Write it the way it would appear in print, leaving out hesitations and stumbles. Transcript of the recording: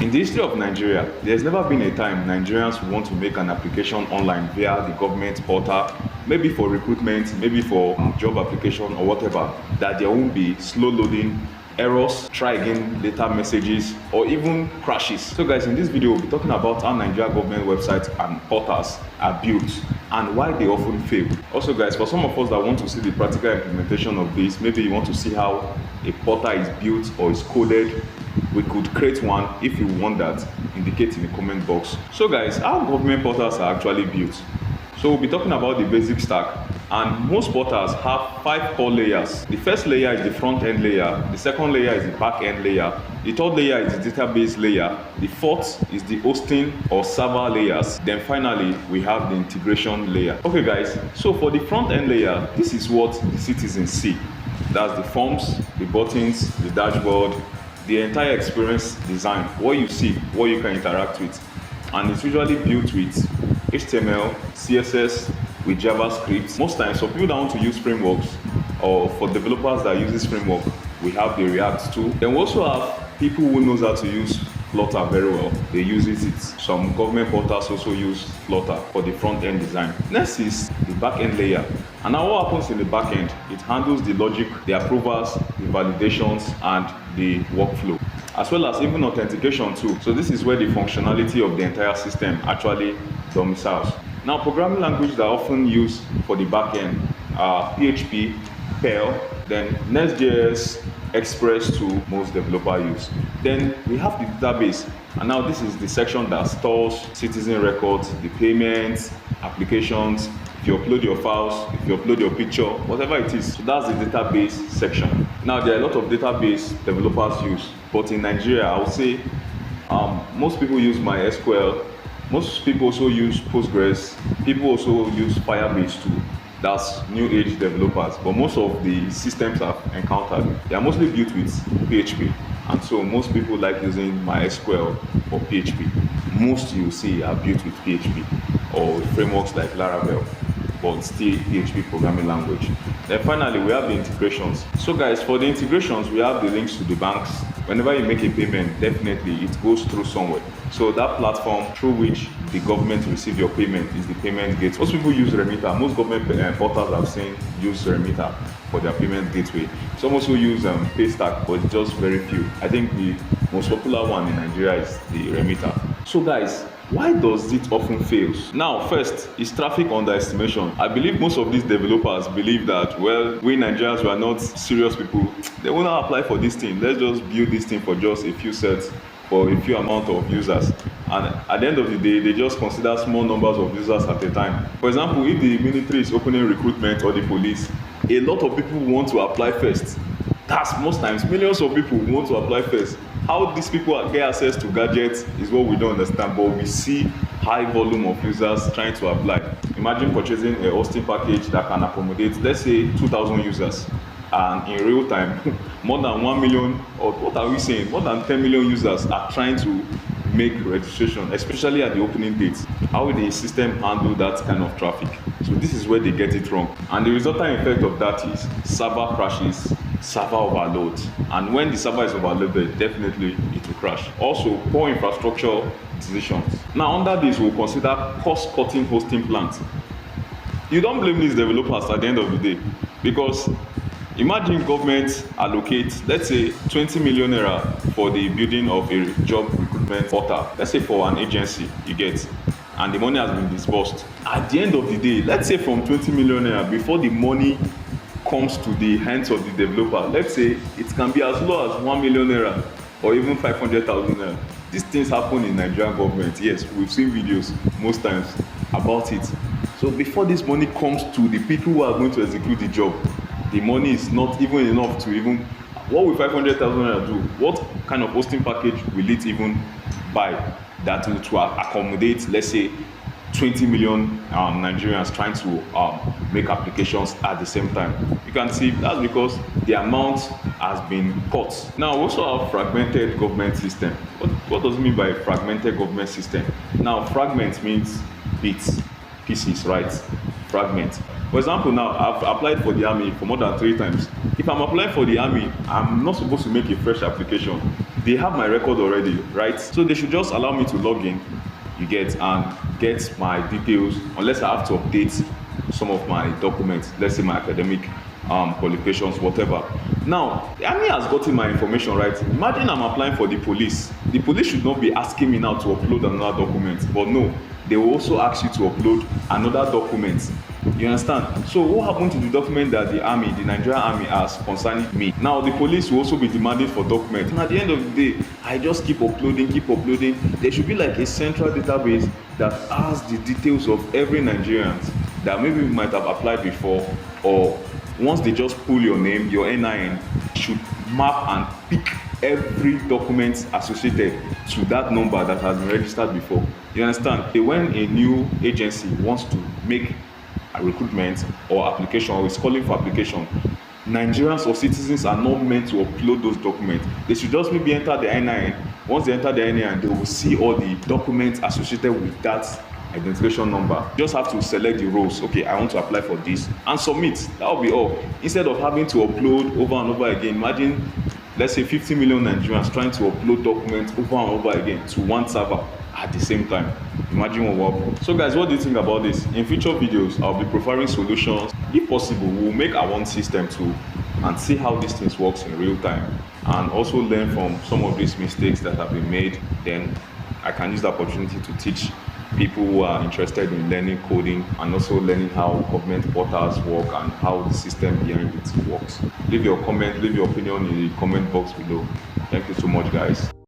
In the history of Nigeria, there's never been a time Nigerians want to make an application online via the government portal, maybe for recruitment, maybe for job application or whatever, that there won't be slow loading, errors, try again later messages, or even crashes. So guys, in this video, we'll be talking about how Nigerian government websites and portals are built and why they often fail. Also guys, for some of us that want to see the practical implementation of this, maybe you want to see how a portal is built or is coded, we could create one. If you want that, indicate in the comment box. So guys, how government portals are actually built. So we'll be talking about the basic stack, and most portals have 5 core layers. The first layer is the front end layer, the second layer is the back end layer, the third layer is the database layer, the fourth is the hosting or server layers, then finally we have the integration layer. Okay guys, so for the front end layer, this is what the citizens see. That's the forms, the buttons, the dashboard, the entire experience design, what you see, what you can interact with. And it's usually built with HTML, CSS, with JavaScript. Most times, for people that want to use frameworks, or for developers that use this framework, we have the React tool. Then we also have people who knows how to use Flutter very well. They use it. Some government portals also use Flutter for the front end design. Next is the back end layer. And now what happens in the back end? It handles the logic, the approvals, the validations, and the workflow, as well as even authentication too. So this is where the functionality of the entire system actually domiciles. Now, programming languages that are often used for the back end are PHP, Perl, then Nest.js, Express to most developer use. Then we have the database, and now this is the section that stores citizen records, the payments, applications. If you upload your files, if you upload your picture, whatever it is. So that's the database section. Now there are a lot of database developers use, but in Nigeria, I would say most people use MySQL. Most people also use Postgres. People also use Firebase too. That's new age developers. But most of the systems I've encountered, they are mostly built with PHP. And so most people like using MySQL or PHP. Most you see are built with PHP or frameworks like Laravel, but still PHP programming language. Then finally, we have the integrations. So guys, for the integrations, we have the links to the banks. Whenever you make a payment, definitely it goes through somewhere. So that platform through which the government receive your payment is the payment gateway. Most people use Remitter. Most government portals I've seen use Remitter for their payment gateway. Some also use Paystack, but just very few. I think the most popular one in Nigeria is the Remitter. So guys, why does it often fail? Now, first is traffic underestimation. I believe most of these developers believe that, well, we Nigerians were not serious people. They will not apply for this thing. Let's just build this thing for just a few sets for a few amount of users. And at the end of the day, they just consider small numbers of users at a time. For example, if the military is opening recruitment or the police, a lot of people want to apply first. That's most times millions of people want to apply first. How these people get access to gadgets is what we don't understand, but we see high volume of users trying to apply. Imagine purchasing a hosting package that can accommodate, let's say, 2,000 users. And in real time, more than 1 million, or what are we saying, more than 10 million users are trying to make registration, especially at the opening dates. How will the system handle that kind of traffic? So this is where they get it wrong. And the resultant effect of that is server crashes, server overload. And when the server is overloaded, definitely it will crash. Also, poor infrastructure decisions. Now under this, we'll consider cost-cutting hosting plans. You don't blame these developers at the end of the day, because imagine government allocate, let's say, 20 million naira for the building of a job recruitment portal. Let's say for an agency, you get, and the money has been disbursed. At the end of the day, let's say from 20 million naira, before the money comes to the hands of the developer, let's say it can be as low as 1 million naira or even 500,000 naira. These things happen in Nigerian government. Yes, we've seen videos most times about it. So before this money comes to the people who are going to execute the job, the money is not even enough to even, what will 500,000 naira do? What kind of hosting package will it even buy that will to accommodate, let's say, 20 million Nigerians trying to make applications at the same time? You can see that's because the amount has been cut. Now we also have fragmented government system. What does it mean by fragmented government system? Now fragment means bits, pieces, right? Fragment. For example, now I've applied for more than 3 times. If I'm applying for the army, I'm not supposed to make a fresh application. they have my record already, right? So they should just allow me to log in, you get, and get my details, unless I have to update some of my documents, let's say my academic qualifications, whatever. Now, the army has gotten my information, right? Imagine I'm applying for the police. The police should not be asking me now to upload another document, but no, they will also ask you to upload another document. You understand? So what happened to the document that the army, the Nigerian army, has concerning me? Now the police will also be demanding for documents. And at the end of the day, I just keep uploading, keep uploading. There should be like a central database that has the details of every Nigerian that maybe we might have applied before, or once they just pull your name, your NIN, should map and pick every document associated to that number that has been registered before. You understand? When a new agency wants to make a recruitment or application, or is calling for application, Nigerians or citizens are not meant to upload those documents. They should just maybe enter the NIN. Once they enter the NIN, they will see all the documents associated with that identification number. You just have to select the roles. Okay, I want to apply for this and submit. That will be all. Instead of having to upload over and over again. Imagine, let's say 50 million Nigerians trying to upload documents over and over again to one server at the same time. Imagine what will happen. So guys, what do you think about this? In future videos, I'll be providing solutions. If possible, we'll make our own system too and see how these things works in real time, and also learn from some of these mistakes that have been made. Then I can use the opportunity to teach people who are interested in learning coding, and also learning how government portals work and how the system behind it works. Leave your comment, leave your opinion in the comment box below. Thank you so much, guys.